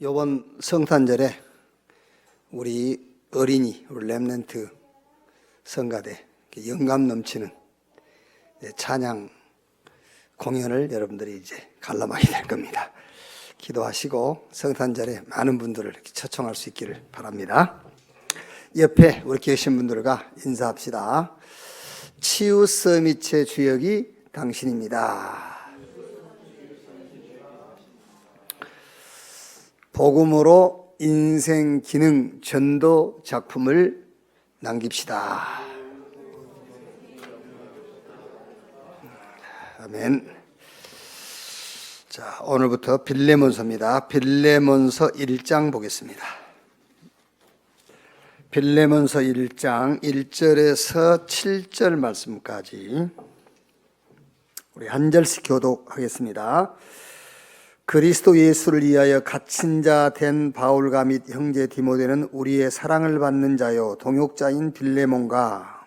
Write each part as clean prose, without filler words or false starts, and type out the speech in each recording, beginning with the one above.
이번 성탄절에 우리 어린이, 우리 렘넌트 성가대 영감 넘치는 찬양 공연을 여러분들이 이제 관람하게 될 겁니다. 기도하시고 성탄절에 많은 분들을 이렇게 초청할 수 있기를 바랍니다. 옆에 우리 계신 분들과 인사합시다. 치유 서밋의 주역이 당신입니다. 복음으로 인생 기능 전도 작품을 남깁시다. 아멘. 자, 오늘부터 빌레몬서입니다. 빌레몬서 1장 보겠습니다. 빌레몬서 1장 1절에서 7절 말씀까지 우리 한 절씩 교독하겠습니다. 그리스도 예수를 위하여 갇힌 자 된 바울과 및 형제 디모데는 우리의 사랑을 받는 자요 동역자인 빌레몬과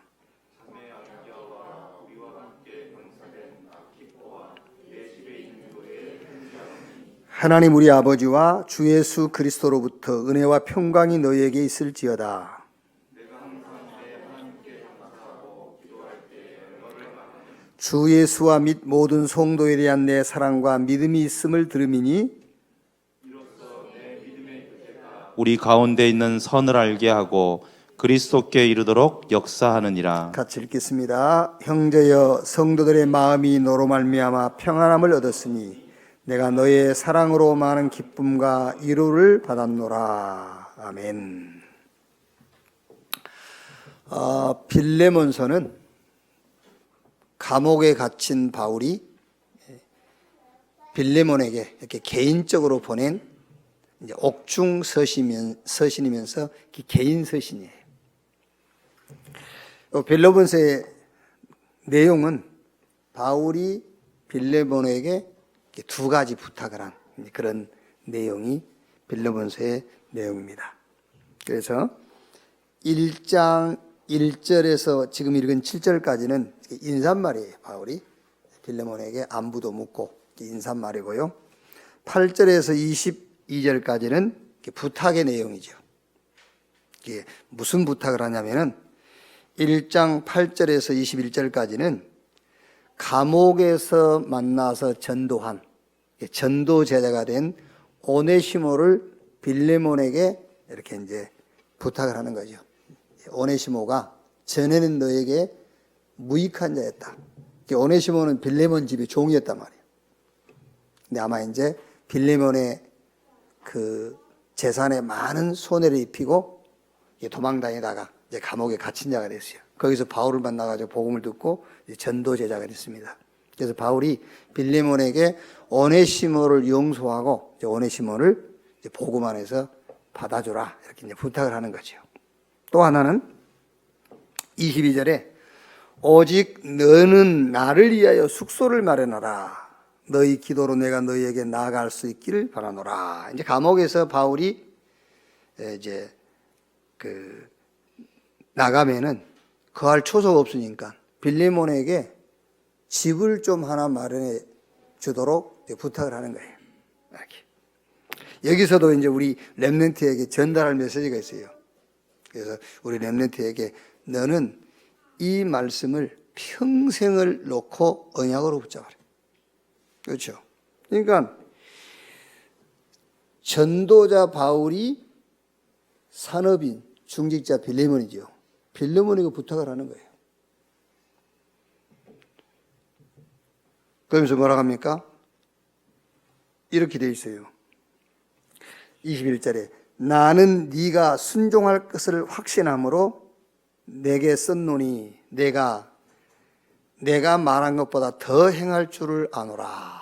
하나님 우리 아버지와 주 예수 그리스도로부터 은혜와 평강이 너희에게 있을지어다. 주 예수와 및 모든 성도에 대한 내 사랑과 믿음이 있음을 들음이니 우리 가운데 있는 선을 알게 하고 그리스도께 이르도록 역사하느니라. 같이 읽겠습니다. 형제여 성도들의 마음이 너로 말미암아 평안함을 얻었으니 내가 너의 사랑으로 많은 기쁨과 위로를 받았노라. 아멘. 빌레몬서는 감옥에 갇힌 바울이 빌레몬에게 이렇게 개인적으로 보낸 이제 옥중 서신이면서 개인 서신이에요. 빌레몬서의 내용은 바울이 빌레몬에게 두 가지 부탁을 한 그런 내용이 빌레몬서의 내용입니다. 그래서 1장 1절에서 지금 읽은 7절까지는 인사말이에요. 바울이 빌레몬에게 안부도 묻고 인사말이고요. 8절에서 22절까지는 부탁의 내용이죠. 이게 무슨 부탁을 하냐면은 1장 8절에서 21절까지는 감옥에서 만나서 전도한 전도 제자가 된 오네시모를 빌레몬에게 이렇게 이제 부탁을 하는 거죠. 오네시모가 전에는 너에게 무익한 자였다. 오네시모는 빌레몬 집의 종이었단 말이에요. 근데 아마 이제 빌레몬의 그 재산에 많은 손해를 입히고 도망다니다가 이제 감옥에 갇힌 자가 됐어요. 거기서 바울을 만나가지고 복음을 듣고 전도 제자가 됐습니다. 그래서 바울이 빌레몬에게 오네시모를 용서하고 오네시모를 복음 안에서 받아주라 이렇게 이제 부탁을 하는 거죠. 또 하나는 22절에 오직 너는 나를 위하여 숙소를 마련하라. 너희 기도로 내가 너희에게 나아갈 수 있기를 바라노라. 이제 감옥에서 바울이 이제 나가면은 거할 초소가 없으니까 빌레몬에게 집을 좀 하나 마련해 주도록 부탁을 하는 거예요. 이렇게. 여기서도 이제 우리 렘넌트에게 전달할 메시지가 있어요. 그래서 우리 렘넌트에게 너는 이 말씀을 평생을 놓고 언약으로 붙잡아라. 그렇죠. 그러니까 전도자 바울이 산업인 중직자 빌레몬이죠. 빌레몬에게 부탁을 하는 거예요. 그러면서 뭐라고 합니까? 이렇게 되어 있어요. 21절에 나는 네가 순종할 것을 확신함으로 내게 썼노니 내가 말한 것보다 더 행할 줄을 아노라.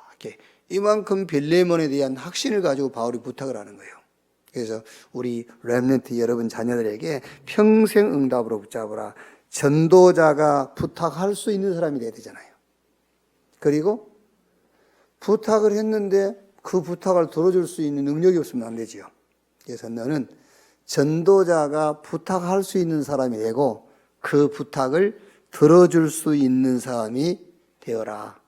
이렇게 이만큼 빌레몬에 대한 확신을 가지고 바울이 부탁을 하는 거예요. 그래서 우리 렘넌트 여러분 자녀들에게 평생 응답으로 붙잡으라. 전도자가 부탁할 수 있는 사람이 돼야 되잖아요. 그리고 부탁을 했는데 그 부탁을 들어줄 수 있는 능력이 없으면 안 되지요. 그래서 너는 전도자가 부탁할 수 있는 사람이 되고 그 부탁을 들어줄 수 있는 사람이 되어라.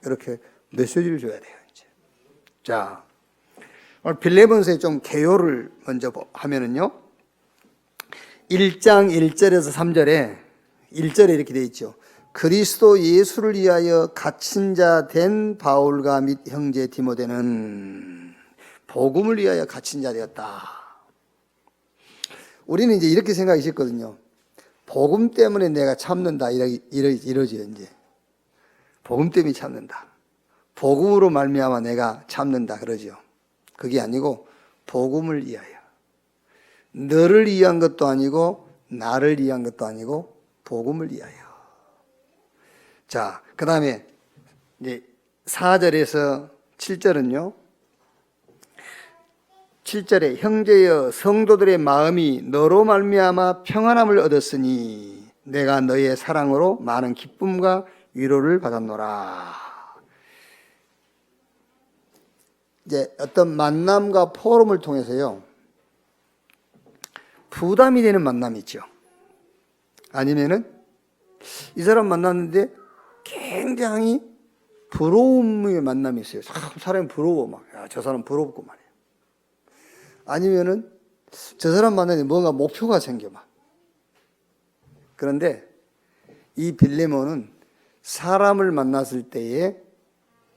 이렇게 메시지를 줘야 돼요. 이제. 자, 오늘 빌레몬서의 좀 개요를 먼저 하면은요. 1장 1절에서 3절에 1절에 이렇게 되어 있죠. 그리스도 예수를 위하여 갇힌 자 된 바울과 및 형제 디모데는 복음을 위하여 갇힌 자 되었다. 우리는 이제 이렇게 생각하셨거든요. 복음 때문에 내가 참는다 이러죠 이제. 복음 때문에 참는다. 복음으로 말미암아 내가 참는다 그러죠. 그게 아니고 복음을 위하여. 너를 위한 것도 아니고 나를 위한 것도 아니고 복음을 위하여. 자, 그 다음에 이제 4절에서 7절은요. 7절에 형제여 성도들의 마음이 너로 말미암아 평안함을 얻었으니 내가 너의 사랑으로 많은 기쁨과 위로를 받았노라. 이제 어떤 만남과 포럼을 통해서요. 부담이 되는 만남이 있죠. 아니면은 이 사람 만났는데 굉장히 부러움의 만남이 있어요. 사람이 부러워 막. 야, 저 사람 부럽고 말이에요. 아니면은 저 사람 만나는데 뭔가 목표가 생겨 막. 그런데 이 빌레몬은 사람을 만났을 때에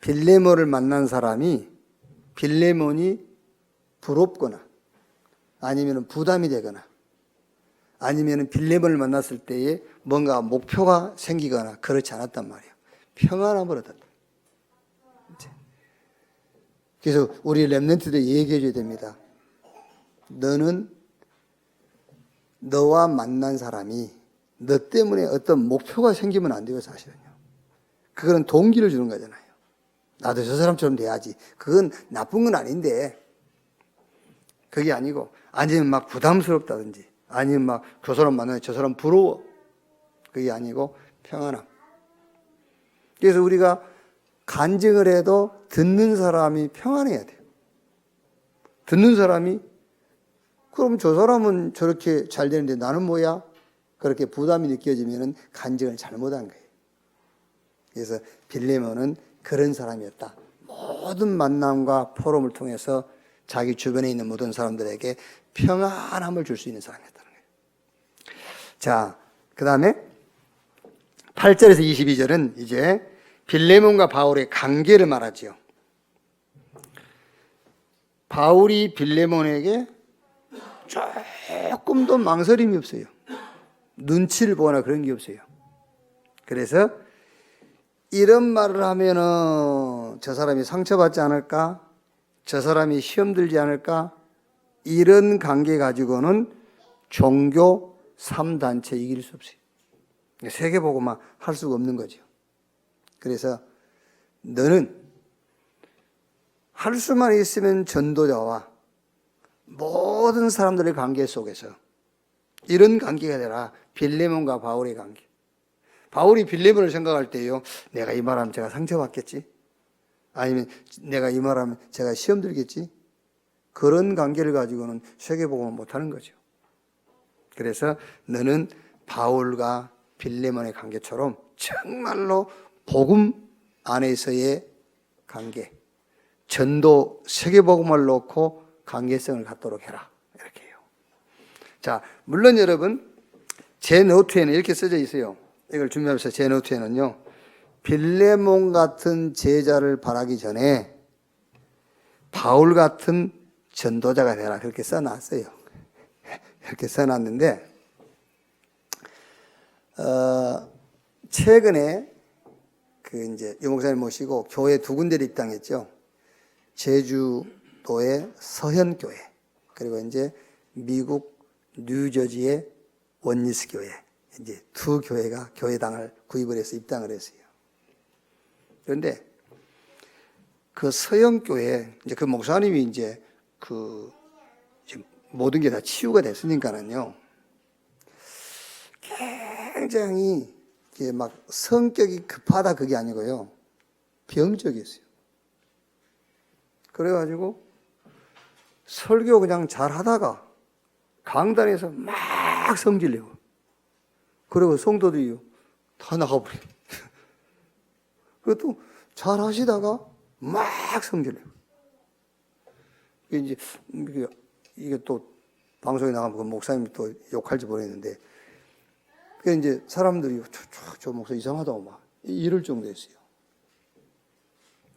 빌레몬을 만난 사람이 빌레몬이 부럽거나 아니면 부담이 되거나 아니면 빌레몬을 만났을 때에 뭔가 목표가 생기거나 그렇지 않았단 말이에요. 평안함을 얻었다. 그래서 우리 렘넌트들 얘기해 줘야 됩니다. 너는 너와 만난 사람이 너 때문에 어떤 목표가 생기면 안 돼요, 사실은요. 그거는 동기를 주는 거잖아요. 나도 저 사람처럼 돼야지. 그건 나쁜 건 아닌데, 그게 아니고, 아니면 막 부담스럽다든지, 아니면 막 저 사람 만나면 저 사람 부러워. 그게 아니고 평안함. 그래서 우리가 간증을 해도 듣는 사람이 평안해야 돼요. 듣는 사람이 그럼 저 사람은 저렇게 잘 되는데 나는 뭐야? 그렇게 부담이 느껴지면 간증을 잘못한 거예요. 그래서 빌레몬은 그런 사람이었다. 모든 만남과 포럼을 통해서 자기 주변에 있는 모든 사람들에게 평안함을 줄 수 있는 사람이었다는 거예요. 자, 그 다음에 8절에서 22절은 이제 빌레몬과 바울의 관계를 말하죠. 바울이 빌레몬에게 조금도 망설임이 없어요. 눈치를 보거나 그런 게 없어요. 그래서 이런 말을 하면은 저 사람이 상처받지 않을까? 저 사람이 시험 들지 않을까? 이런 관계 가지고는 종교 3단체 이길 수 없어요. 세계보고만 할 수가 없는 거죠. 그래서 너는 할 수만 있으면 전도자와 모든 사람들의 관계 속에서 이런 관계가 되라. 빌레몬과 바울의 관계. 바울이 빌레몬을 생각할 때요, 내가 이 말하면 제가 상처받겠지? 아니면 내가 이 말하면 제가 시험 들겠지? 그런 관계를 가지고는 세계복음을 못하는 거죠. 그래서 너는 바울과 빌레몬의 관계처럼 정말로 복음 안에서의 관계, 전도 세계복음을 놓고 관계성을 갖도록 해라. 이렇게 해요. 자, 물론 여러분, 제 노트에는 이렇게 써져 있어요. 이걸 준비하면서 제 노트에는요, 빌레몬 같은 제자를 바라기 전에 바울 같은 전도자가 되라. 그렇게 써놨어요. 이렇게 써놨는데, 최근에 이제 유 목사님 모시고 교회 두 군데를 입당했죠. 제주도의 서현교회, 그리고 이제 미국 뉴저지의 원리스 교회, 이제 두 교회가 교회당을 구입을 해서 입당을 했어요. 그런데 그 서현교회, 이제 그 목사님이 이제 모든 게 다 치유가 됐으니까는요, 굉장히 이게 막 성격이 급하다 그게 아니고요, 병적이었어요. 그래가지고 설교 그냥 잘 하다가 강단에서 막 성질내고, 그리고 성도들이요 다 나가버려요. 그리고 또 잘 하시다가 막 성질내고. 이게 또 방송에 나가면 그 목사님이 또 욕할지 모르겠는데, 그 이제 사람들이 저 목사 이상하다고 막 이럴 정도였어요.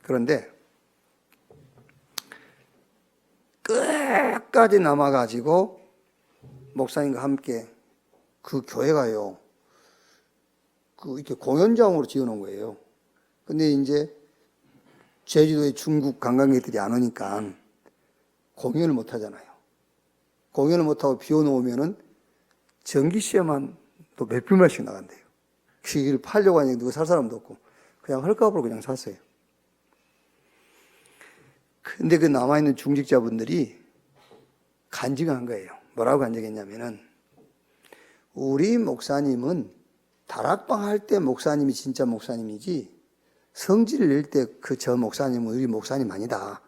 그런데 끝까지 남아가지고 목사님과 함께 그 교회가요, 이렇게 공연장으로 지어놓은 거예요. 근데 이제 제주도에 중국 관광객들이 안 오니까 공연을 못 하잖아요. 공연을 못하고 비 오면은 전기세만 또 몇 불만씩 나간대요. 이걸 팔려고 하니까 누구 살 사람도 없고 그냥 헐값으로 그냥 샀어요. 근데 그 남아있는 중직자분들이 간증한 거예요. 뭐라고 간증했냐면은, 우리 목사님은 다락방 할 때 목사님이 진짜 목사님이지 성질을 낼 때 저 목사님은 우리 목사님 아니다.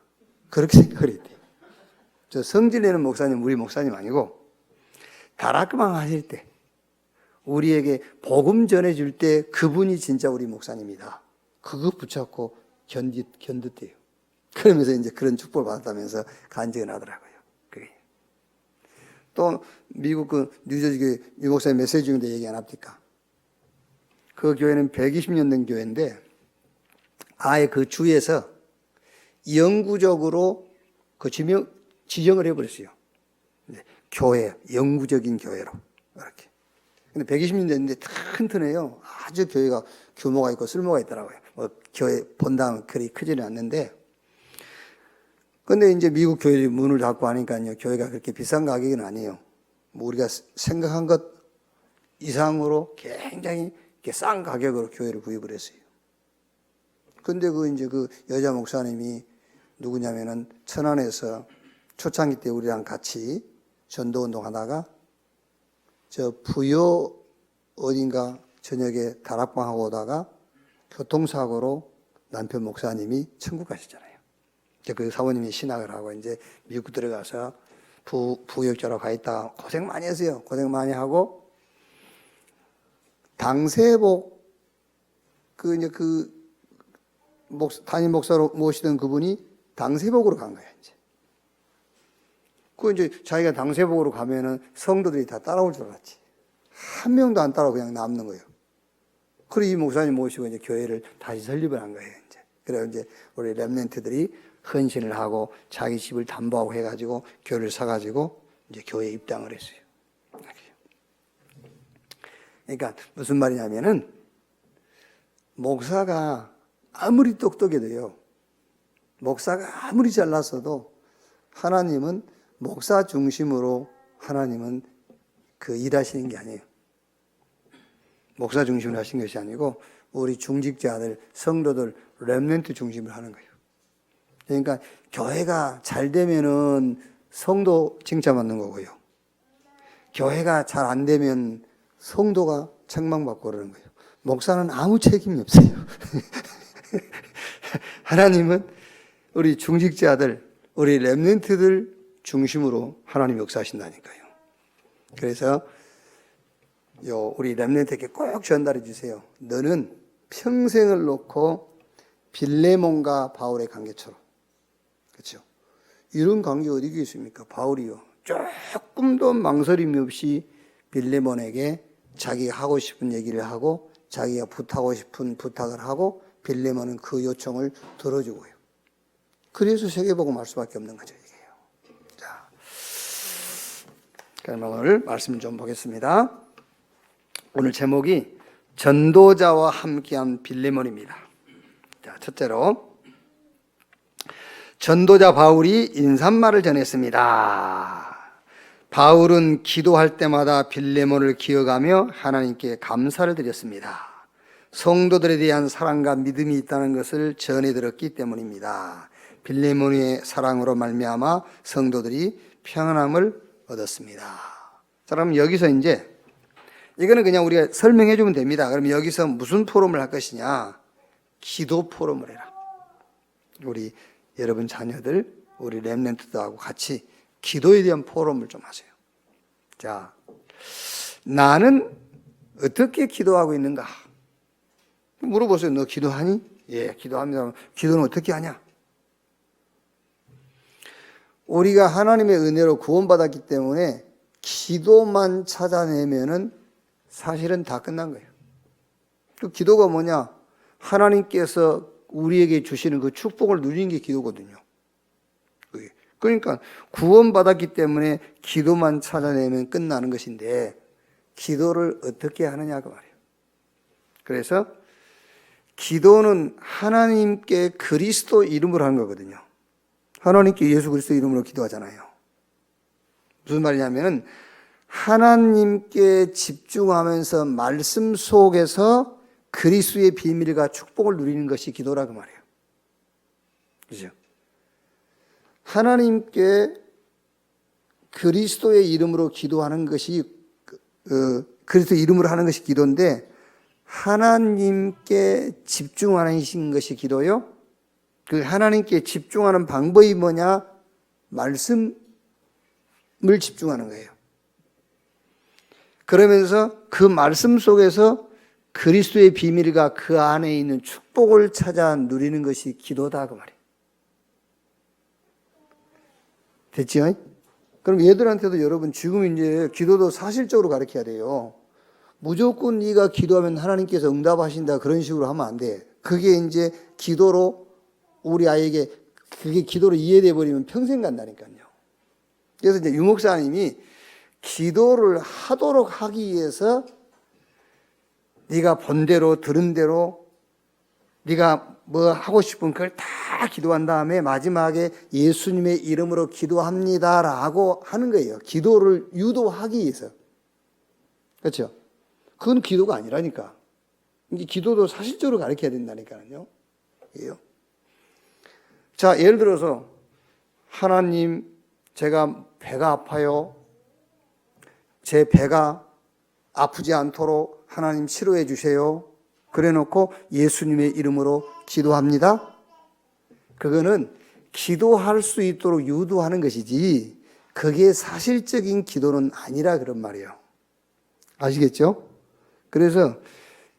그렇게 생각을 했대요. 저 성질 내는 목사님 우리 목사님 아니고, 다락방 하실 때 우리에게 복음 전해줄 때 그분이 진짜 우리 목사님이다. 그거 붙잡고 견뎠대요. 그러면서 이제 그런 축복을 받았다면서 간증을 하더라고요. 그게. 또 미국 그 뉴저지 교회 유 목사님 메시지 중인데 얘기 안 합니까? 그 교회는 120년 된 교회인데 아예 그 주에서 영구적으로 그 지정을 해버렸어요. 교회, 영구적인 교회로 이렇게. 근데 120년 됐는데 튼튼해요. 아주 교회가 규모가 있고 쓸모가 있더라고요. 뭐 교회 본당 그리 크지는 않는데, 근데 이제 미국 교회 문을 닫고 하니까요, 교회가 그렇게 비싼 가격은 아니에요. 뭐 우리가 생각한 것 이상으로 굉장히 싼 가격으로 교회를 구입을 했어요. 근데 이제 그 여자 목사님이 누구냐면은 천안에서 초창기 때 우리랑 같이 전도운동 하다가 저 부여 어딘가 저녁에 다락방 하고 오다가 교통사고로 남편 목사님이 천국 가셨잖아요. 그 사모님이 신학을 하고 이제 미국 들어가서 부역자로 가 있다가 고생 많이 했어요. 고생 많이 하고 당세복 담임 목사로 모시던 그분이 당세복으로 간 거예요. 이제 자기가 당세복으로 가면은 성도들이 다 따라올 줄 알았지. 한 명도 안 따라오고 그냥 남는 거예요. 그리고 이 목사님 모시고 이제 교회를 다시 설립을 한 거예요. 그래서 이제 우리 렘넌트들이 헌신을 하고 자기 집을 담보하고 해가지고 교회를 사가지고 이제 교회에 입당을 했어요. 그러니까 무슨 말이냐면은, 목사가 아무리 똑똑해도요, 목사가 아무리 잘났어도 하나님은 목사 중심으로 하나님은 그 일하시는 게 아니에요. 목사 중심으로 하신 것이 아니고 우리 중직자들, 성도들, 렘넌트 중심으로 하는 거예요. 그러니까 교회가 잘 되면은 성도 칭찬받는 거고요. 교회가 잘 안 되면 성도가 책망받고 그러는 거예요. 목사는 아무 책임이 없어요. 하나님은 우리 중직자들, 우리 렘넌트들 중심으로 하나님 역사하신다니까요. 그래서 우리 렘넌트에게 꼭 전달해 주세요. 너는 평생을 놓고 빌레몬과 바울의 관계처럼, 그렇죠? 이런 관계 어디 있습니까? 바울이요, 조금도 망설임이 없이 빌레몬에게 자기가 하고 싶은 얘기를 하고 자기가 부탁하고 싶은 부탁을 하고 빌레몬은 그 요청을 들어주고요. 그래서 세계복음 할 수밖에 없는 거죠, 이게요. 자, 그럼 오늘 말씀 좀 보겠습니다. 오늘 제목이 전도자와 함께한 빌레몬입니다. 자, 첫째로 전도자 바울이 인사말을 전했습니다. 바울은 기도할 때마다 빌레몬을 기억하며 하나님께 감사를 드렸습니다. 성도들에 대한 사랑과 믿음이 있다는 것을 전해 들었기 때문입니다. 빌레몬의 사랑으로 말미암아 성도들이 평안함을 얻었습니다. 자, 그럼 여기서 이제 이거는 그냥 우리가 설명해 주면 됩니다. 그럼 여기서 무슨 포럼을 할 것이냐? 기도 포럼을 해라. 우리 여러분 자녀들, 우리 렘넌트들하고 같이 기도에 대한 포럼을 좀 하세요. 자, 나는 어떻게 기도하고 있는가? 물어보세요. 너 기도하니? 예, 기도합니다. 기도는 어떻게 하냐? 우리가 하나님의 은혜로 구원받았기 때문에 기도만 찾아내면은 사실은 다 끝난 거예요. 그 기도가 뭐냐? 하나님께서 우리에게 주시는 그 축복을 누리는 게 기도거든요. 그러니까 구원받았기 때문에 기도만 찾아내면 끝나는 것인데 기도를 어떻게 하느냐고 말이에요. 그래서 기도는 하나님께 그리스도 이름으로 하는 거거든요. 하나님께 예수 그리스도 이름으로 기도하잖아요. 무슨 말이냐면 하나님께 집중하면서 말씀 속에서 그리스도의 비밀과 축복을 누리는 것이 기도라고 말해요. 그죠? 하나님께 그리스도의 이름으로 기도하는 것이 그리스도 이름으로 하는 것이 기도인데 하나님께 집중하는 것이 기도요. 그 하나님께 집중하는 방법이 뭐냐? 말씀을 집중하는 거예요. 그러면서 그 말씀 속에서 그리스도의 비밀과 그 안에 있는 축복을 찾아 누리는 것이 기도다 그 말이에요. 됐죠? 그럼 얘들한테도 여러분 지금 이제 기도도 사실적으로 가르쳐야 돼요. 무조건 네가 기도하면 하나님께서 응답하신다 그런 식으로 하면 안 돼. 그게 이제 기도로 우리 아이에게 그게 기도로 이해돼 버리면 평생 간다니까요. 그래서 이제 유목사님이 기도를 하도록 하기 위해서 네가 본 대로 들은 대로 네가 뭐 하고 싶은 그걸 다 기도한 다음에 마지막에 예수님의 이름으로 기도합니다라고 하는 거예요. 기도를 유도하기 위해서. 그렇죠? 그건 기도가 아니라니까. 이제 기도도 사실적으로 가르쳐야 된다니까요. 자, 예를 들어서 하나님 제가 배가 아파요. 제 배가 아프지 않도록 하나님 치료해 주세요. 그래 놓고 예수님의 이름으로 기도합니다. 그거는 기도할 수 있도록 유도하는 것이지 그게 사실적인 기도는 아니라 그런 말이에요. 아시겠죠? 그래서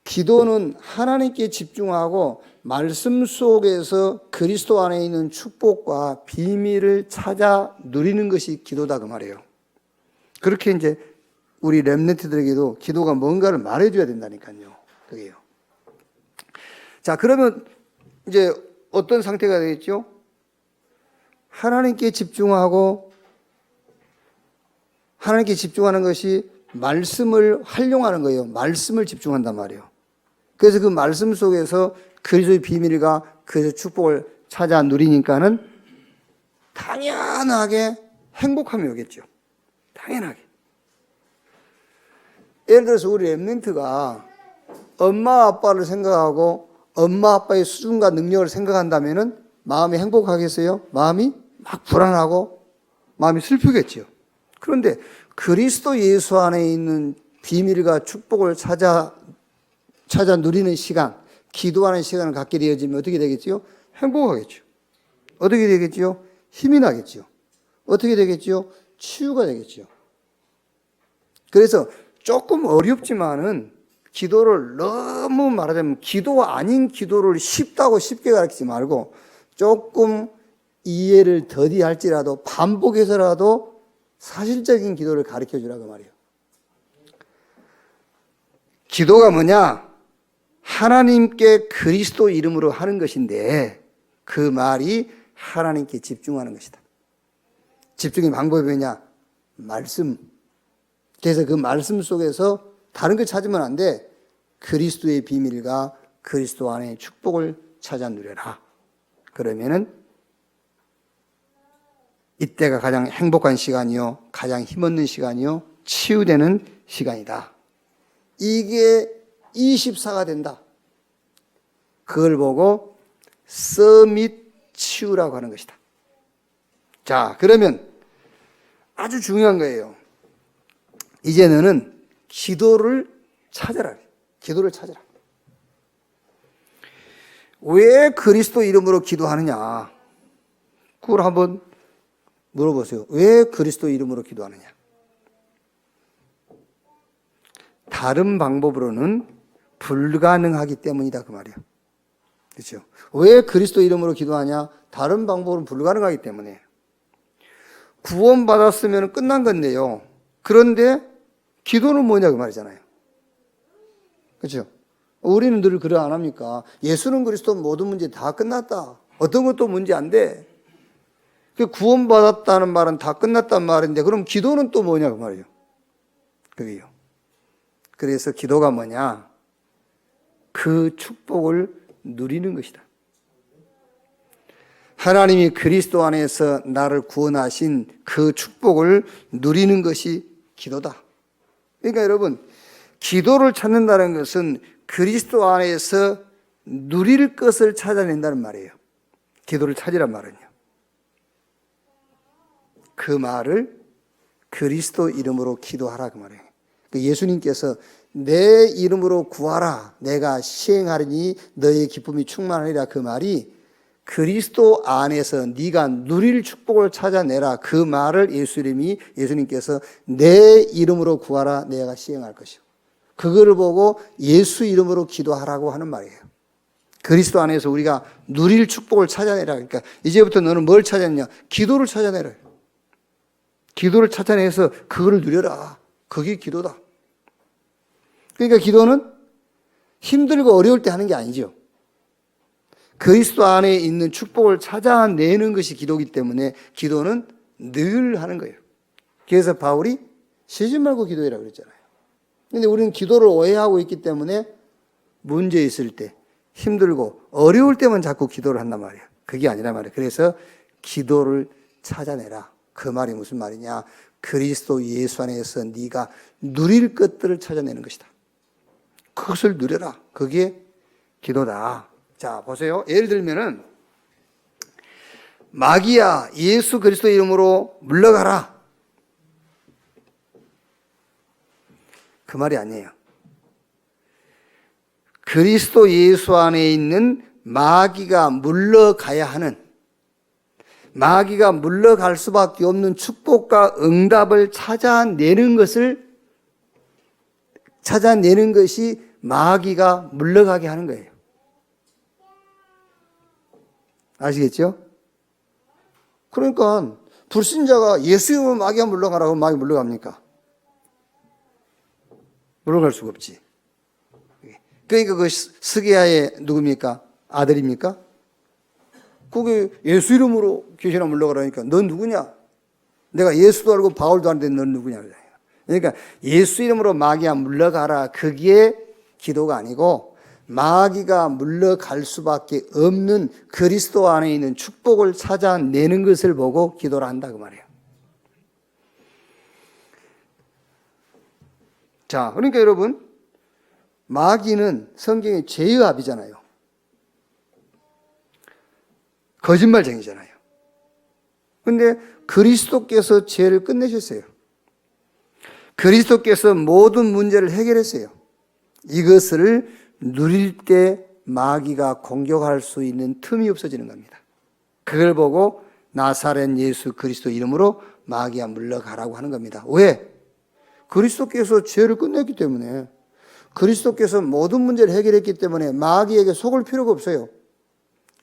기도는 하나님께 집중하고 말씀 속에서 그리스도 안에 있는 축복과 비밀을 찾아 누리는 것이 기도다 그 말이에요. 그렇게 이제 우리 렘넌트들에게도 기도가 뭔가를 말해줘야 된다니까요. 그게요. 자, 그러면 이제 어떤 상태가 되겠죠? 하나님께 집중하고 하나님께 집중하는 것이 말씀을 활용하는 거예요. 말씀을 집중한단 말이에요. 그래서 그 말씀 속에서 그리스도의 비밀과 그리스도의 축복을 찾아 누리니까는 당연하게 행복함이 오겠죠. 당연하게. 예를 들어서 우리 렘넌트가 엄마 아빠를 생각하고 엄마 아빠의 수준과 능력을 생각한다면은 마음이 행복하겠어요? 마음이 막 불안하고 마음이 슬프겠죠. 그런데 그리스도 예수 안에 있는 비밀과 축복을 찾아 누리는 시간, 기도하는 시간을 갖게 되어지면 어떻게 되겠죠? 행복하겠죠. 어떻게 되겠죠? 힘이 나겠죠. 어떻게 되겠죠? 치유가 되겠죠. 그래서 조금 어렵지만은 기도를 너무 말하자면 기도 아닌 기도를 쉽다고 쉽게 가르치지 말고 조금 이해를 더디 할지라도 반복해서라도 사실적인 기도를 가르쳐 주라고 말이에요. 기도가 뭐냐? 하나님께 그리스도 이름으로 하는 것인데 그 말이 하나님께 집중하는 것이다. 집중의 방법이 뭐냐? 말씀. 그래서 그 말씀 속에서 다른 걸 찾으면 안 돼. 그리스도의 비밀과 그리스도 안에 축복을 찾아 누려라. 그러면은 이때가 가장 행복한 시간이요, 가장 힘없는 시간이요, 치유되는 시간이다. 이게 24가 된다. 그걸 보고 서밋 치유라고 하는 것이다. 자, 그러면 아주 중요한 거예요. 이제 너는 기도를 찾아라. 기도를 찾아라. 왜 그리스도 이름으로 기도하느냐? 그걸 한번 물어보세요. 왜 그리스도 이름으로 기도하느냐? 다른 방법으로는 불가능하기 때문이다 그 말이에요. 그렇죠? 왜 그리스도 이름으로 기도하냐? 다른 방법은 불가능하기 때문에. 구원받았으면 끝난 건데요. 그런데 기도는 뭐냐 그 말이잖아요. 그렇죠? 우리는 늘 그래 안 합니까? 예수는 그리스도 모든 문제 다 끝났다. 어떤 것도 문제 안 돼. 그 구원받았다는 말은 다 끝났단 말인데 그럼 기도는 또 뭐냐 그 말이에요. 그게요. 그래서 기도가 뭐냐? 그 축복을 누리는 것이다. 하나님이 그리스도 안에서 나를 구원하신 그 축복을 누리는 것이 기도다. 그러니까 여러분, 기도를 찾는다는 것은 그리스도 안에서 누릴 것을 찾아낸다는 말이에요. 기도를 찾으란 말은요. 그 말을 그리스도 이름으로 기도하라 그 말이에요. 예수님께서 내 이름으로 구하라 내가 시행하리니 너의 기쁨이 충만하리라 그 말이 그리스도 안에서 네가 누릴 축복을 찾아내라 그 말을 예수님께서 내 이름으로 구하라 내가 시행할 것이요. 그거를 보고 예수 이름으로 기도하라고 하는 말이에요. 그리스도 안에서 우리가 누릴 축복을 찾아내라. 그러니까 이제부터 너는 뭘 찾았냐? 기도를 찾아내라. 기도를 찾아내서 그거를 누려라. 그게 기도다. 그러니까 기도는 힘들고 어려울 때 하는 게 아니죠. 그리스도 안에 있는 축복을 찾아내는 것이 기도이기 때문에 기도는 늘 하는 거예요. 그래서 바울이 쉬지 말고 기도해라 그랬잖아요. 그런데 우리는 기도를 오해하고 있기 때문에 문제 있을 때 힘들고 어려울 때만 자꾸 기도를 한단 말이에요. 그게 아니란 말이에요. 그래서 기도를 찾아내라. 그 말이 무슨 말이냐? 그리스도 예수 안에서 네가 누릴 것들을 찾아내는 것이다. 그것을 누려라. 그게 기도다. 자, 보세요. 예를 들면은 마귀야 예수 그리스도 이름으로 물러가라. 그 말이 아니에요. 그리스도 예수 안에 있는 마귀가 물러가야 하는, 마귀가 물러갈 수밖에 없는 축복과 응답을 찾아내는 것이 마귀가 물러가게 하는 거예요. 아시겠죠? 그러니까 불신자가 예수 이름으로 마귀가 물러가라고 마귀 물러갑니까? 물러갈 수가 없지. 그러니까 그 스게야의 누굽니까? 아들입니까? 그게 예수 이름으로 귀신아 물러가라니까 넌 누구냐? 내가 예수도 알고 바울도 아는데 넌 누구냐? 그러니까 예수 이름으로 마귀야 물러가라. 그게 기도가 아니고 마귀가 물러갈 수밖에 없는 그리스도 안에 있는 축복을 찾아내는 것을 보고 기도를 한다 그 말이에요. 자, 그러니까 여러분 마귀는 성경의 죄의 합이잖아요. 거짓말쟁이잖아요. 그런데 그리스도께서 죄를 끝내셨어요. 그리스도께서 모든 문제를 해결했어요. 이것을 누릴 때 마귀가 공격할 수 있는 틈이 없어지는 겁니다. 그걸 보고 나사렛 예수 그리스도 이름으로 마귀야 물러가라고 하는 겁니다. 왜? 그리스도께서 죄를 끝냈기 때문에, 그리스도께서 모든 문제를 해결했기 때문에 마귀에게 속을 필요가 없어요.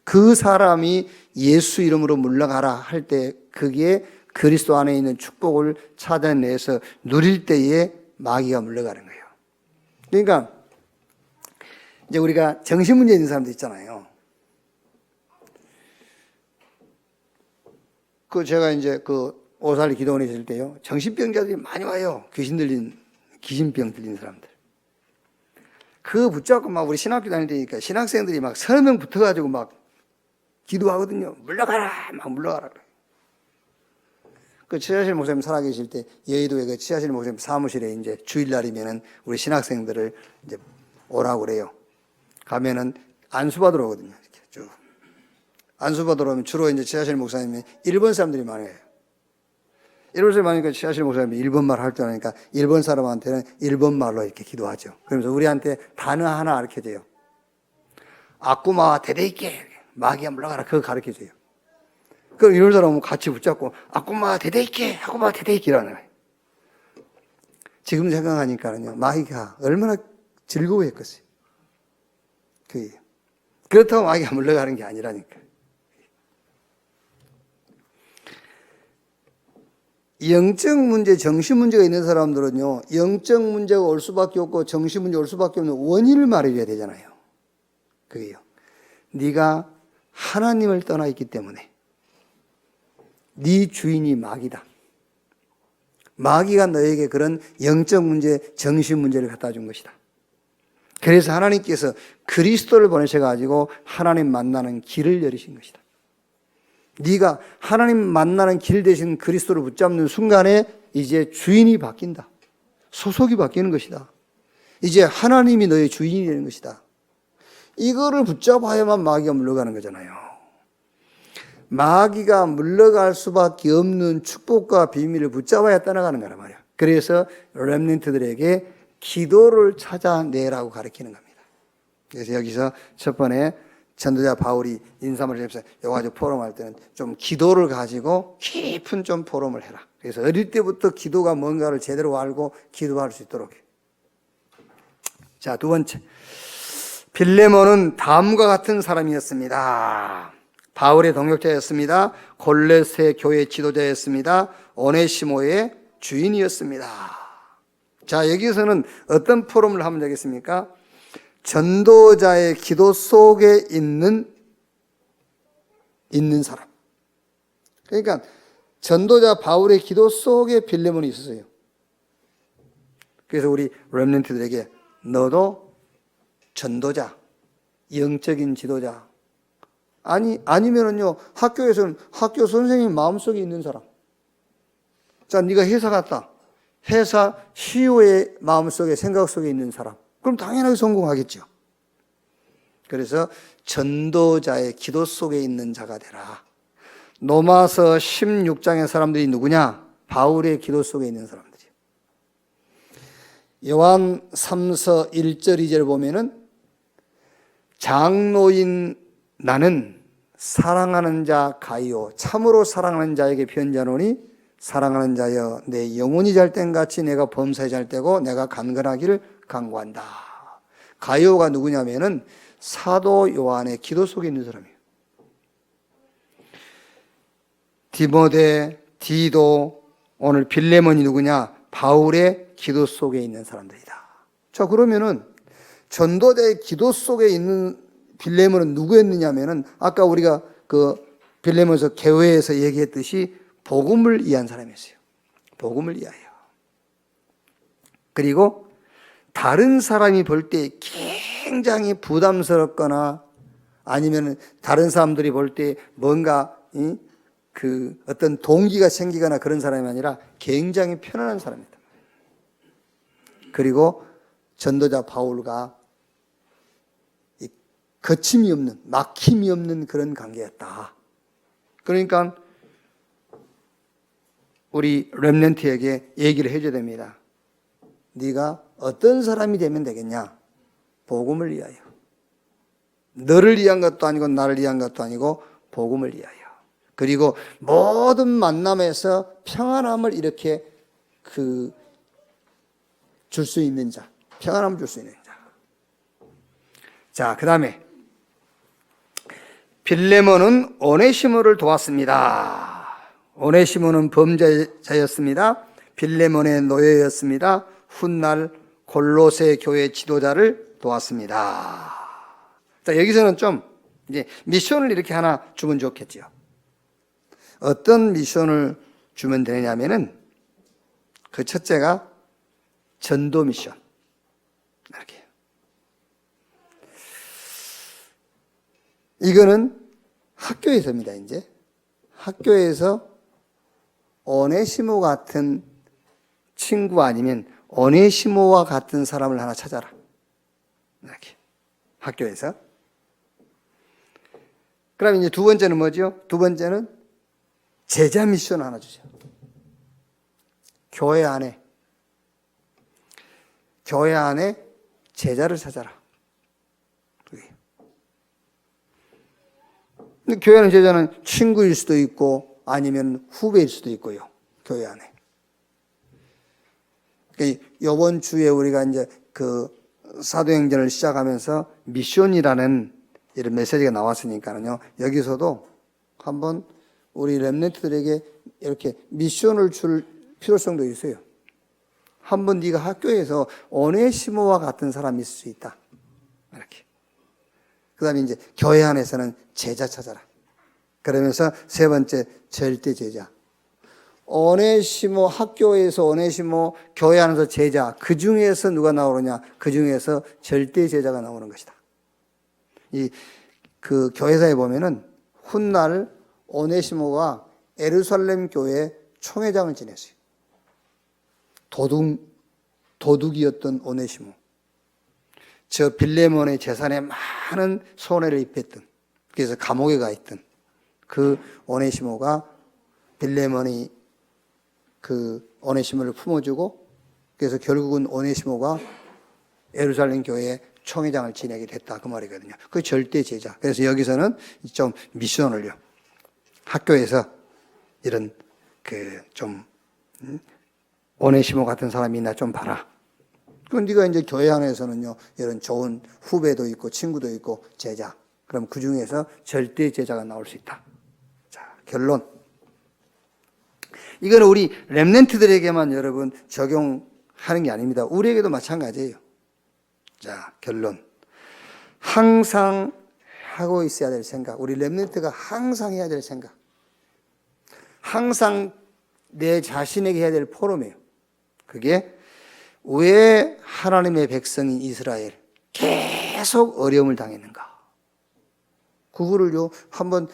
그 사람이 예수 이름으로 물러가라 할 때 그게 그리스도 안에 있는 축복을 찾아내서 누릴 때에 마귀가 물러가는 거예요. 그러니까 이제 우리가 정신문제 있는 사람들 있잖아요. 제가 이제 오살리 기도원에 있을 때요, 정신병자들이 많이 와요. 귀신병 들린 사람들. 그거 붙잡고 막 우리 신학교 다닐 때니까 신학생들이 막 30명 붙어가지고 막 기도하거든요. 물러가라! 막 물러가라. 치하실 목사님 살아계실 때 여의도에 치하실 목사님 사무실에 이제 주일날이면은 우리 신학생들을 이제 오라고 그래요. 가면은 안수받으러 오거든요. 이렇게 쭉. 안수받으러 오면 주로 이제 치하실 목사님이 일본 사람들이 많아요. 일본 사람이 많으니까 치하실 목사님이 일본말 할 줄 아니까 일본 사람한테는 일본말로 이렇게 기도하죠. 그러면서 우리한테 단어 하나 가르쳐줘요. 아쿠마 데데이케, 마귀야 물러가라. 그거 가르쳐줘요. 그럼 이런 사람은 같이 붙잡고 아쿠마 데데이케 라는 거예요. 지금 생각하니까는요, 마귀가 얼마나 즐거워했겠어요. 그렇다고 마귀가 물러가는 게 아니라니까. 영적 문제, 정신 문제가 있는 사람들은요, 영적 문제가 올 수밖에 없고 정신 문제가 올 수밖에 없는 원인을 말해줘야 되잖아요. 그게요. 네가 하나님을 떠나 있기 때문에 네 주인이 마귀다. 마귀가 너에게 그런 영적 문제, 정신 문제를 갖다 준 것이다. 그래서 하나님께서 그리스도를 보내셔가지고 하나님 만나는 길을 열으신 것이다. 네가 하나님 만나는 길 대신 그리스도를 붙잡는 순간에 이제 주인이 바뀐다. 소속이 바뀌는 것이다. 이제 하나님이 너의 주인이 되는 것이다. 이거를 붙잡아야만 마귀가 물러가는 거잖아요. 마귀가 물러갈 수밖에 없는 축복과 비밀을 붙잡아야 떠나가는 거란 말이야. 그래서 렘넌트들에게 기도를 찾아내라고 가르치는 겁니다. 그래서 여기서 첫 번에 전도자 바울이 인사를 해서 이거 가지고 포럼할 때는 좀 기도를 가지고 깊은 좀 포럼을 해라. 그래서 어릴 때부터 기도가 뭔가를 제대로 알고 기도할 수 있도록. 자, 두 번째. 빌레몬은 다음과 같은 사람이었습니다. 바울의 동역자였습니다. 골로새 교회 지도자였습니다. 오네시모의 주인이었습니다. 자, 여기서는 어떤 포럼을 하면 되겠습니까? 전도자의 기도 속에 있는 사람. 그러니까 전도자 바울의 기도 속에 빌레몬이 있었어요. 그래서 우리 렘넌트들에게 너도 전도자, 영적인 지도자, 아니면은요, 학교에서는 학교 선생님 마음속에 있는 사람. 자, 네가 회사 갔다. 회사 CEO의 마음속에, 생각 속에 있는 사람. 그럼 당연하게 성공하겠죠. 그래서 전도자의 기도 속에 있는 자가 되라. 로마서 16장의 사람들이 누구냐? 바울의 기도 속에 있는 사람들이에요. 요한 3서 1절 2절 보면은 장로인 나는 사랑하는 자 가이오 참으로 사랑하는 자에게 편지하노니 사랑하는 자여 내 영혼이 잘 땐 같이 내가 범사에 잘 때고 내가 간근하기를 간구한다. 가이오가 누구냐면은 사도 요한의 기도 속에 있는 사람이에요. 디모데, 디도, 오늘 빌레몬이 누구냐? 바울의 기도 속에 있는 사람들이다. 자, 그러면은 전도자의 기도 속에 있는 빌레몬은 누구였느냐면은 아까 우리가 그 빌레몬에서 교회에서 얘기했듯이 복음을 이해한 사람이었어요. 복음을 이해해요. 그리고 다른 사람이 볼 때 굉장히 부담스럽거나 아니면 다른 사람들이 볼 때 뭔가 그 어떤 동기가 생기거나 그런 사람이 아니라 굉장히 편안한 사람이다. 그리고 전도자 바울과 거침이 없는, 막힘이 없는 그런 관계였다. 그러니까 우리 렘넌트에게 얘기를 해줘야 됩니다. 네가 어떤 사람이 되면 되겠냐? 복음을 위하여. 너를 위한 것도 아니고 나를 위한 것도 아니고 복음을 위하여. 그리고 모든 만남에서 평안함을 이렇게 줄 수 있는 자. 평안함을 줄 수 있는 자. 자, 그 다음에 빌레몬은 오네시모를 도왔습니다. 오네시모는 범죄자였습니다. 빌레몬의 노예였습니다. 훗날 골로새 교회 지도자를 도왔습니다. 자, 여기서는 좀 이제 미션을 이렇게 하나 주면 좋겠죠. 어떤 미션을 주면 되냐면은 그 첫째가 전도 미션. 이렇게. 이거는 학교에서입니다, 이제. 학교에서 오네시모 같은 친구 아니면 오네시모와 같은 사람을 하나 찾아라. 이렇게. 학교에서. 그럼 이제 두 번째는 뭐죠? 두 번째는 제자 미션 하나 주세요. 교회 안에 제자를 찾아라. 근데 교회 안에 제자는 친구일 수도 있고 아니면 후배일 수도 있고요. 교회 안에. 이번 주에 우리가 이제 그 사도행전을 시작하면서 미션이라는 이런 메시지가 나왔으니까요. 여기서도 한번 우리 렘넌트들에게 이렇게 미션을 줄 필요성도 있어요. 한번 네가 학교에서 오네시모와 같은 사람이 있을 수 있다. 이렇게. 그 다음에 이제 교회 안에서는 제자 찾아라. 그러면서 세 번째, 절대 제자. 오네시모, 학교에서 오네시모, 교회 안에서 제자. 그 중에서 누가 나오느냐? 그 중에서 절대 제자가 나오는 것이다. 그 교회사에 보면은 훗날 오네시모가 예루살렘 교회 총회장을 지냈어요. 도둑이었던 오네시모. 저 빌레몬의 재산에 많은 손해를 입혔던, 그래서 감옥에 가 있던 그 오네시모가 빌레몬이 그 오네시모를 품어주고, 그래서 결국은 오네시모가 예루살렘 교회의 총회장을 지내게 됐다. 그 말이거든요. 그 절대 제자. 그래서 여기서는 좀 미션을요. 학교에서 이런 오네시모 같은 사람이 있나 좀 봐라. 그럼 네가 이제 교회 안에서는요, 이런 좋은 후배도 있고 친구도 있고 제자. 그럼 그 중에서 절대 제자가 나올 수 있다. 자, 결론. 이거는 우리 렘넌트들에게만 여러분 적용하는 게 아닙니다. 우리에게도 마찬가지예요. 자, 결론. 항상 하고 있어야 될 생각. 우리 렘넌트가 항상 해야 될 생각. 항상 내 자신에게 해야 될 포럼이에요. 그게 왜 하나님의 백성인 이스라엘 계속 어려움을 당했는가? 그거를요, 한번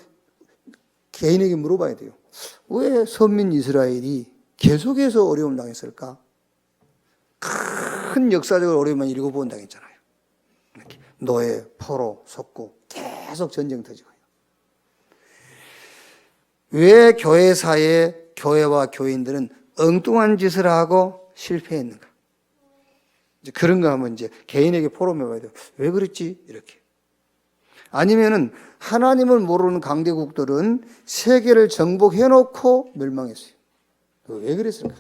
개인에게 물어봐야 돼요. 왜 선민 이스라엘이 계속해서 어려움을 당했을까? 큰 역사적으로 어려움만 7번 당했잖아요. 이렇게 노예, 포로, 속고 계속 전쟁 터지고요. 왜 교회사에 교회와 교인들은 엉뚱한 짓을 하고 실패했는가? 이제 그런 거 하면 이제 개인에게 포럼해봐야 돼요. 왜 그랬지? 이렇게. 아니면은 하나님을 모르는 강대국들은 세계를 정복해놓고 멸망했어요. 왜 그랬을까?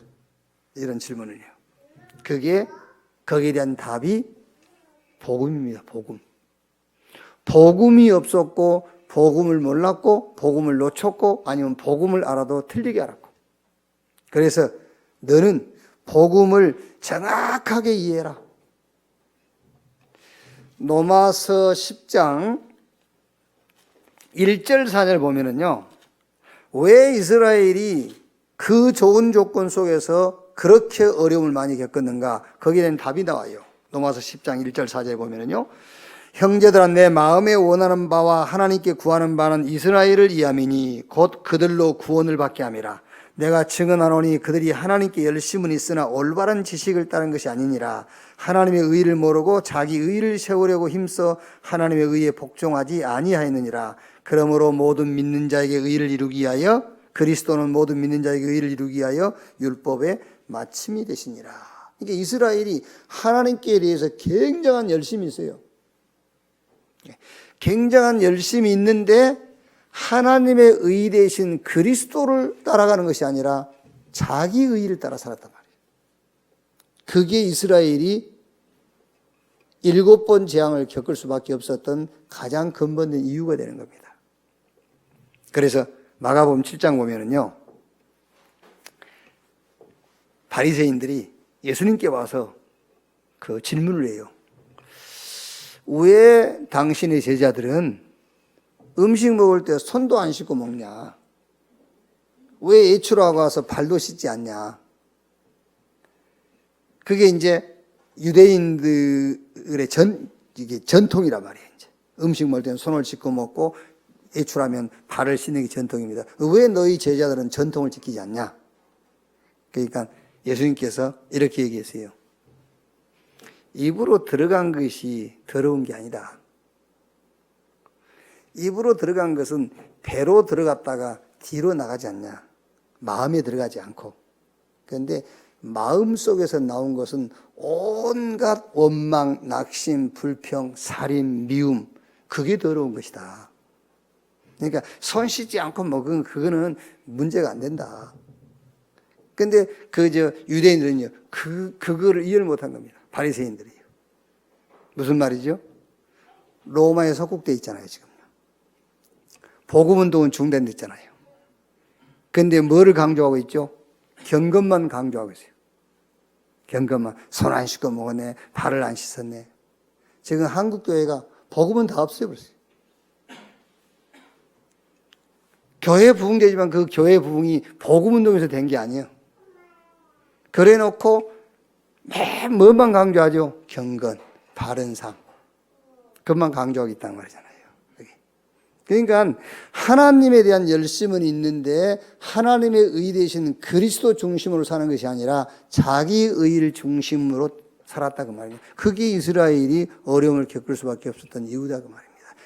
이런 질문을 해요. 거기에 대한 답이 복음입니다. 복음. 복음이 없었고, 복음을 몰랐고, 복음을 놓쳤고, 아니면 복음을 알아도 틀리게 알았고. 그래서 너는 복음을 정확하게 이해해라. 로마서 10장 1절 4절 보면은요, 왜 이스라엘이 그 좋은 조건 속에서 그렇게 어려움을 많이 겪었는가? 거기에 대한 답이 나와요. 로마서 10장 1절 4절에 보면은요, 형제들아 내 마음에 원하는 바와 하나님께 구하는 바는 이스라엘을 이함이니 곧 그들로 구원을 받게 함이라. 내가 증언하노니 그들이 하나님께 열심은 있으나 올바른 지식을 따른 것이 아니니라. 하나님의 의를 모르고 자기 의를 세우려고 힘써 하나님의 의에 복종하지 아니하였느니라. 그러므로 모든 믿는 자에게 의를 이루기 위하여, 그리스도는 모든 믿는 자에게 의를 이루기 위하여 율법의 마침이 되시니라. 이게 이스라엘이 하나님께 대해서 굉장한 열심이 있어요. 굉장한 열심이 있는데 하나님의 의 대신 그리스도를 따라가는 것이 아니라 자기 의를 따라 살았단 말이에요. 그게 이스라엘이 7번 재앙을 겪을 수밖에 없었던 가장 근본된 이유가 되는 겁니다. 그래서 마가복음 7장 보면은요, 바리새인들이 예수님께 와서 그 질문을 해요. 왜 당신의 제자들은 음식 먹을 때 손도 안 씻고 먹냐? 왜 외출하고 와서 발도 씻지 않냐? 그게 이제 유대인들의 이게 전통이란 말이에요. 이제 음식 먹을 때는 손을 씻고 먹고 외출하면 발을 씻는 게 전통입니다. 왜 너희 제자들은 전통을 지키지 않냐? 그러니까 예수님께서 이렇게 얘기했어요. 입으로 들어간 것이 더러운 게 아니다. 입으로 들어간 것은 배로 들어갔다가 뒤로 나가지 않냐. 마음에 들어가지 않고. 그런데 마음 속에서 나온 것은 온갖 원망, 낙심, 불평, 살인, 미움, 그게 더러운 것이다. 그러니까 손 씻지 않고 먹은 그거는 문제가 안 된다. 근데 유대인들은요, 그거를 이해를 못한 겁니다. 바리새인들이요. 무슨 말이죠? 로마에 속국돼 있잖아요, 지금. 복음운동은 중단됐잖아요. 근데 뭐를 강조하고 있죠? 경건만 강조하고 있어요. 경건만. 손 안 씻고 먹었네. 발을 안 씻었네. 지금 한국 교회가 복음은 다 없애버렸어요. 교회 부흥되지만 그 교회 부흥이 복음 운동에서 된 게 아니에요. 그래 놓고 맨 뭐만 강조하죠? 경건, 바른 삶. 그것만 강조하고 있다는 말이잖아요. 그러니까 하나님에 대한 열심은 있는데 하나님의 의 되신 그리스도 중심으로 사는 것이 아니라 자기 의를 중심으로 살았다 그 말이에요. 그게 이스라엘이 어려움을 겪을 수밖에 없었던 이유다 그 말입니다.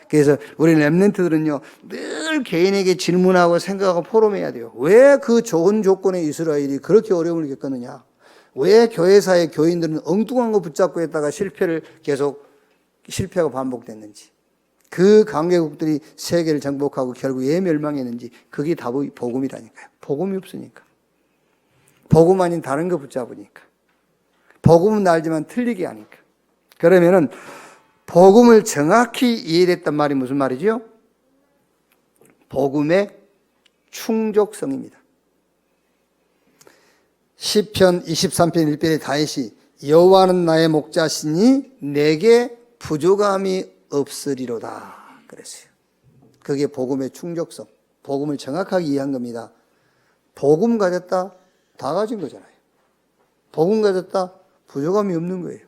그래서 우리 렘넌트들은요 늘 개인에게 질문하고 생각하고 포럼해야 돼요. 왜 그 좋은 조건의 이스라엘이 그렇게 어려움을 겪었느냐? 왜 교회사의 교인들은 엉뚱한 거 붙잡고 했다가 실패하고 반복됐는지, 그 강대국들이 세계를 정복하고 결국 왜 멸망했는지, 그게 답이 복음이라니까요. 복음이 없으니까. 복음 아닌 다른 거 붙잡으니까. 복음은 알지만 틀리게 하니까. 그러면은 복음을 정확히 이해했단 말이 무슨 말이죠? 복음의 충족성입니다. 시편 23편 1편의 다윗이 여호와는 나의 목자시니 내게 부족함이 없으리로다 그랬어요. 그게 복음의 충족성, 복음을 정확하게 이해한 겁니다. 복음 가졌다 다 가진 거잖아요. 복음 가졌다 부족함이 없는 거예요.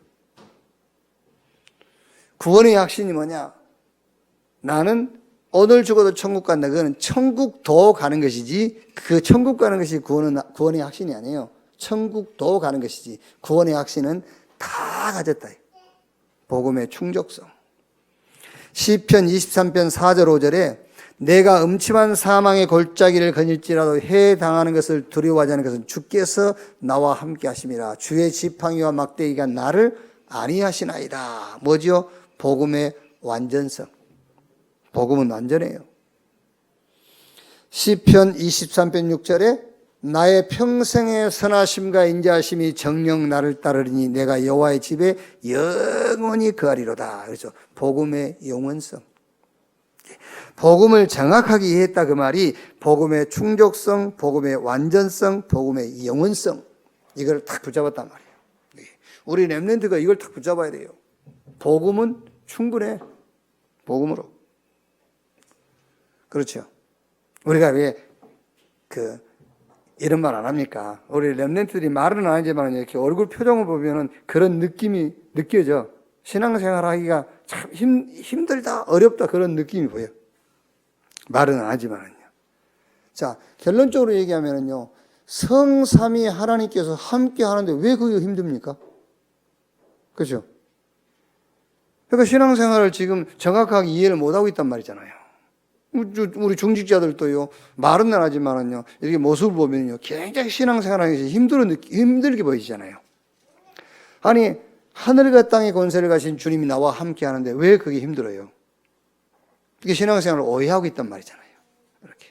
구원의 확신이 뭐냐? 나는 오늘 죽어도 천국 간다. 그거는 천국도 가는 것이지, 그 천국 가는 것이 구원의 확신이 아니에요. 천국도 가는 것이지, 구원의 확신은 다 가졌다. 복음의 충족성. 시편 23편 4절 5절에 내가 음침한 사망의 골짜기를 거닐지라도 해당하는 것을 두려워하지 않는 것은 주께서 나와 함께 하심이라. 주의 지팡이와 막대기가 나를 안위하시나이다. 뭐죠? 복음의 완전성. 복음은 완전해요. 시편 23편 6절에 나의 평생의 선하심과 인자하심이 정녕 나를 따르리니 내가 여호와의 집에 영원히 거하리로다. 그래서 복음의 영원성. 복음을 정확하게 이해했다 그 말이 복음의 충족성, 복음의 완전성, 복음의 영원성, 이걸 딱 붙잡았단 말이에요. 우리 렘넌트가 이걸 딱 붙잡아야 돼요. 복음은 충분해. 복음으로. 그렇죠. 우리가 왜 이런 말 안 합니까? 우리 렘넌트들이 말은 안 하지만 이렇게 얼굴 표정을 보면은 그런 느낌이 느껴져. 신앙생활 하기가 참 힘들다, 어렵다, 그런 느낌이 보여. 말은 안 하지만은요. 자, 결론적으로 얘기하면은요, 성삼위 하나님께서 함께 하는데 왜 그게 힘듭니까? 그죠? 그러니까 신앙생활을 지금 정확하게 이해를 못하고 있단 말이잖아요. 우리 중직자들도요, 말은 안 하지만은요, 이렇게 모습을 보면요, 굉장히 신앙생활하는 것이 힘들게 보이잖아요. 아니, 하늘과 땅의 권세를 가신 주님이 나와 함께 하는데 왜 그게 힘들어요? 이게 신앙생활을 오해하고 있단 말이잖아요. 이렇게.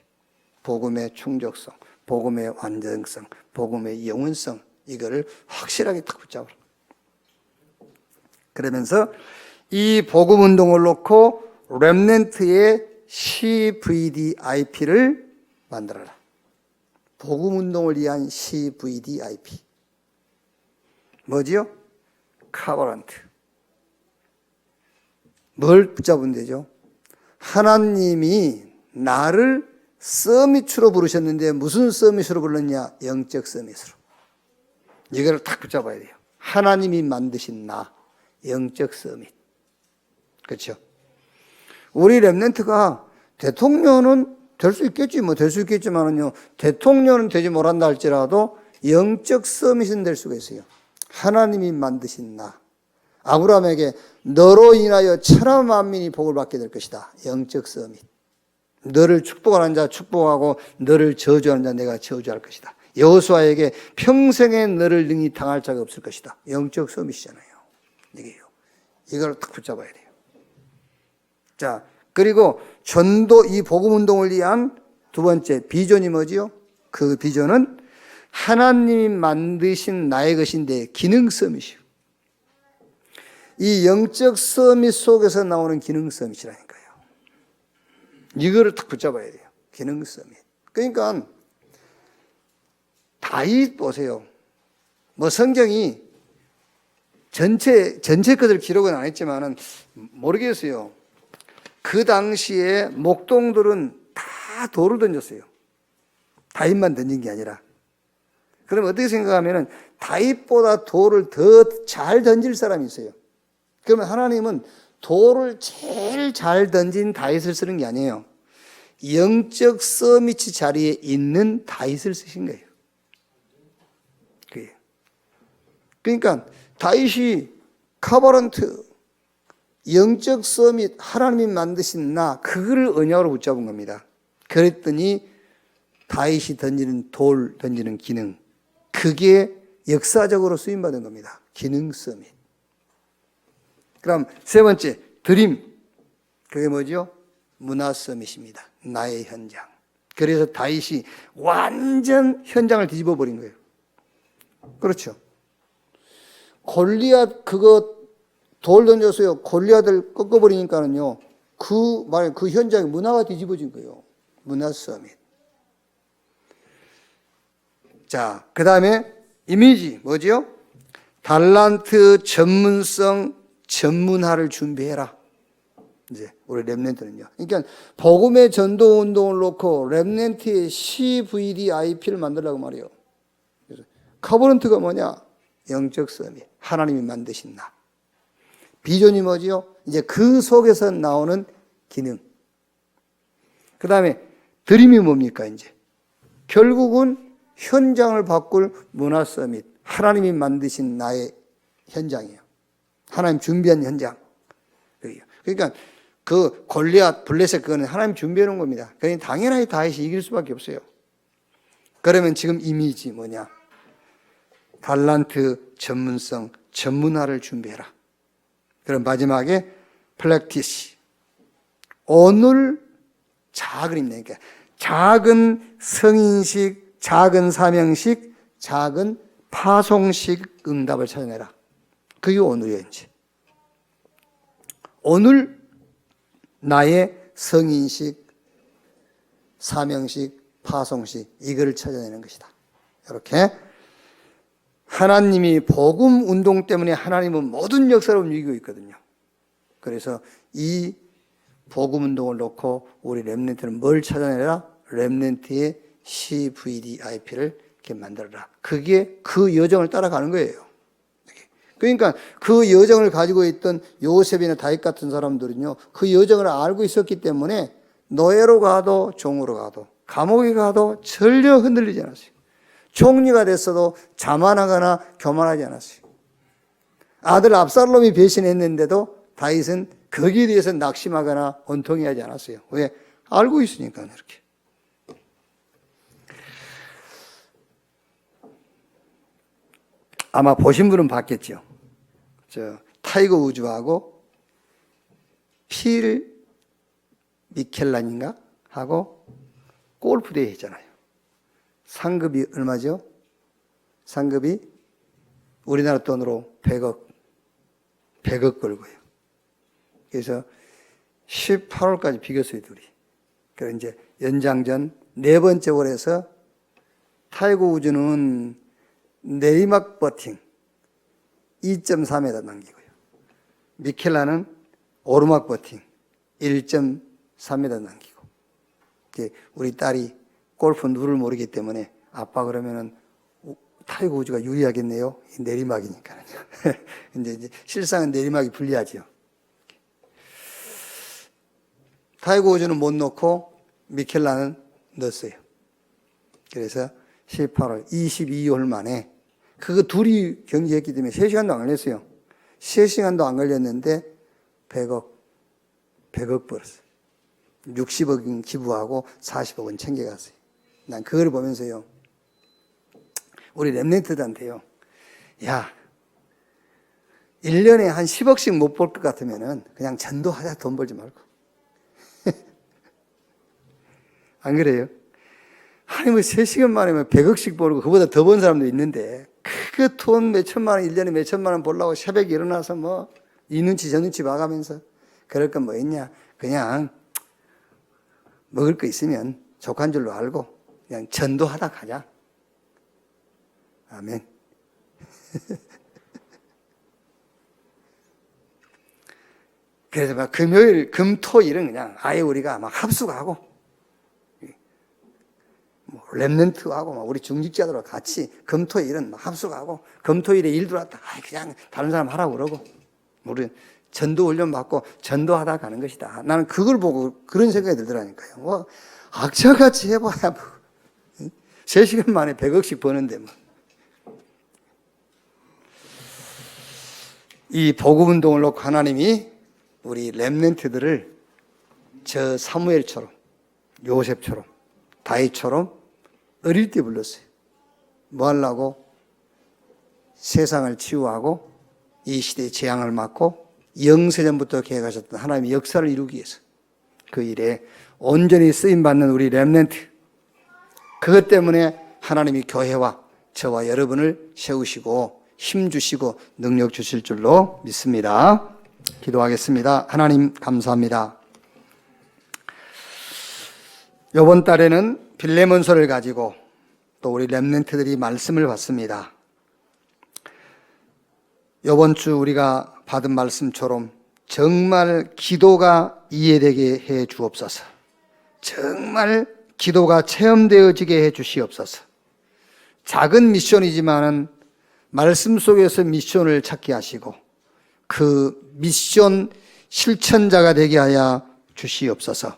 복음의 충족성, 복음의 완전성, 복음의 영원성, 이거를 확실하게 딱 붙잡으라. 그러면서 이 복음 운동을 놓고 렘넌트의 CVDIP를 만들어라. 복음 운동을 위한 CVDIP. 뭐지요? 카버런트. 뭘 붙잡으면 되죠? 하나님이 나를 서밋으로 부르셨는데 무슨 서밋으로 불렀냐? 영적 서밋으로. 이걸 딱 붙잡아야 돼요. 하나님이 만드신 나, 영적 서밋. 그렇죠? 우리 렘넌트가 대통령은 될 수 있겠지, 될 수 있겠지만은요, 대통령은 되지 못한다 할지라도 영적 서밋은 될 수가 있어요. 하나님이 만드신 나. 아브라함에게 너로 인하여 천하 만민이 복을 받게 될 것이다. 영적 서밋. 너를 축복하는 자 축복하고 너를 저주하는 자 내가 저주할 것이다. 여호수아에게 평생에 너를 능히 당할 자가 없을 것이다. 영적 서밋이잖아요. 이게요. 이걸 딱 붙잡아야 돼요. 자, 그리고 전도, 이 복음 운동을 위한 두 번째 비전이 뭐지요? 그 비전은 하나님이 만드신 나의 것인데 기능 서밋이요. 이 영적 서밋 속에서 나오는 기능 서밋이라니까요. 이거를 딱 붙잡아야 돼요. 기능 서밋. 그러니까 다윗 보세요. 뭐 성경이 전체 것을 기록은 안 했지만은 모르겠어요. 그 당시에 목동들은 다 돌을 던졌어요. 다윗만 던진 게 아니라. 그럼 어떻게 생각하면은 다윗보다 돌을 더 잘 던질 사람이 있어요. 그러면 하나님은 돌을 제일 잘 던진 다윗을 쓰는 게 아니에요. 영적 서밋 자리에 있는 다윗을 쓰신 거예요. 그러니까 다윗이 카바란트, 영적 서밋, 하나님이 만드신 나, 그거를 언약으로 붙잡은 겁니다. 그랬더니 다윗이 돌 던지는 기능, 그게 역사적으로 쓰임받은 겁니다. 기능 서밋. 그럼 세 번째, 드림. 그게 뭐죠? 문화 서밋입니다. 나의 현장. 그래서 다윗이 완전 현장을 뒤집어 버린 거예요. 그렇죠. 골리앗 그거 돌 던졌어요. 골리앗을 꺾어버리니까는요. 그 현장에 문화가 뒤집어진 거예요. 문화 서밋. 자, 그 다음에 이미지 뭐죠? 달란트 전문성 전문화를 준비해라. 이제 우리 렘넌트는요. 그러니까 복음의 전도 운동을 놓고 렘넌트의 CVDIP를 만들라고 말이에요. 그래서 커버넌트가 뭐냐? 영적 서밋, 하나님이 만드신 나. 비전이 뭐지요? 이제 그 속에서 나오는 기능. 그 다음에 드림이 뭡니까 이제? 결국은 현장을 바꿀 문화 서밋, 하나님이 만드신 나의 현장이에요. 하나님 준비한 현장. 그러니까 그 골리앗, 블레셋 그거는 하나님 준비해 놓은 겁니다. 그러니까 당연히 다윗이 이길 수밖에 없어요. 그러면 지금 이미지 뭐냐? 달란트 전문성, 전문화를 준비해라. 그럼 마지막에 플렉티시. 오늘 작은 입니다. 그러니까 작은 성인식, 작은 사명식, 작은 파송식 응답을 찾아내라. 그게 오늘이에요, 이제. 오늘 나의 성인식, 사명식, 파송식, 이거를 찾아내는 것이다. 이렇게 하나님이 복음 운동 때문에 하나님은 모든 역사를 움직이고 있거든요. 그래서 이 복음 운동을 놓고 우리 렘넌트는 뭘 찾아내라? 렘넌트의 CVDIP를 이렇게 만들어라. 그게 그 여정을 따라가는 거예요. 그러니까 그 여정을 가지고 있던 요셉이나 다윗 같은 사람들은요, 그 여정을 알고 있었기 때문에 노예로 가도 종으로 가도 감옥에 가도 전혀 흔들리지 않았어요. 총리가 됐어도 자만하거나 교만하지 않았어요. 아들 압살롬이 배신했는데도 다윗은 거기에 대해서 낙심하거나 원통해하지 않았어요. 왜? 알고 있으니까 이렇게. 아마 보신 분은 봤겠죠. 타이거 우즈하고 필 미켈란인가 하고 골프 대회 했잖아요. 상급이 얼마죠? 상급이 우리나라 돈으로 100억 벌고요. 그래서 18홀까지 비겼어요, 둘이. 그래서 이제 연장전 네 번째 홀에서 타이거 우즈는 내리막 버팅 2.4m 남기고요. 미켈라는 오르막 버팅 1.3m 남기고. 우리 딸이 골프 룰을 모르기 때문에 아빠 그러면은 타이거 우즈가 유리하겠네요. 내리막이니까요. 이제 실상은 내리막이 불리하죠. 타이거 우즈는 못 넣고 미켈라는 넣었어요. 그래서 18홀, 22홀 만에 그거 둘이 경기했기 때문에 3시간도 안 걸렸어요. 3시간도 안 걸렸는데 100억 벌었어요. 60억은 기부하고 40억은 챙겨갔어요. 난 그걸 보면서요, 우리 렘넌트들한테요, 야, 1년에 한 10억씩 못 벌 것 같으면은 그냥 전도하자, 돈 벌지 말고. 안 그래요? 아니, 뭐 3시간 만에 100억씩 벌고 그보다 더 번 사람도 있는데, 그 돈 몇 천만 원, 1년에 몇 천만 원 벌려고 새벽에 일어나서 뭐, 이 눈치 저 눈치 봐가면서, 그럴 건 뭐 있냐? 그냥 먹을 거 있으면 족한 줄로 알고 그냥 전도하다 가자. 아멘. 그래서 막 금요일, 금토일은 그냥 아예 우리가 막 합숙하고, 뭐 랩런트하고 막 우리 중직자들하고 같이 금토일은 막 합숙하고, 금토일에 일 들어왔다. 그냥 다른 사람 하라고 그러고, 우리 전도 훈련 받고 전도하다 가는 것이다. 나는 그걸 보고 그런 생각이 들더라니까요. 뭐, 악착같이 해봐야 뭐, 3시간 만에 100억씩 버는데 뭐. 이 복음운동을 놓고 하나님이 우리 렘넌트들을 저 사무엘처럼, 요셉처럼, 다윗처럼 어릴 때 불렀어요. 뭐 하려고? 세상을 치유하고 이 시대의 재앙을 막고 영세전부터 계획하셨던 하나님의 역사를 이루기 위해서 그 일에 온전히 쓰임받는 우리 렘넌트, 그것 때문에 하나님이 교회와 저와 여러분을 세우시고 힘주시고 능력 주실 줄로 믿습니다. 기도하겠습니다. 하나님 감사합니다. 이번 달에는 빌레몬서를 가지고 또 우리 렘넌트들이 말씀을 받습니다. 이번 주 우리가 받은 말씀처럼 정말 기도가 이해되게 해 주옵소서. 정말 기도가 체험되어지게 해 주시옵소서. 작은 미션이지만은 말씀 속에서 미션을 찾게 하시고 그 미션 실천자가 되게 하여 주시옵소서.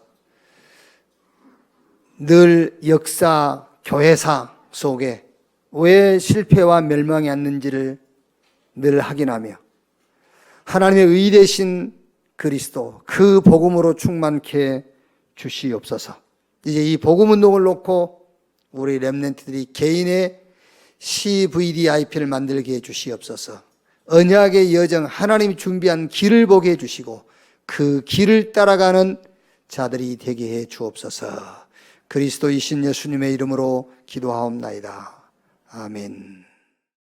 늘 역사, 교회사 속에 왜 실패와 멸망이 왔는지를 늘 확인하며 하나님의 의 되신 그리스도, 그 복음으로 충만케 주시옵소서. 이제 이 복음 운동을 놓고 우리 렘넌트들이 개인의 CVDIP를 만들게 해 주시옵소서. 언약의 여정, 하나님이 준비한 길을 보게 해 주시고 그 길을 따라가는 자들이 되게 해 주옵소서. 그리스도이신 예수님의 이름으로 기도하옵나이다. 아멘.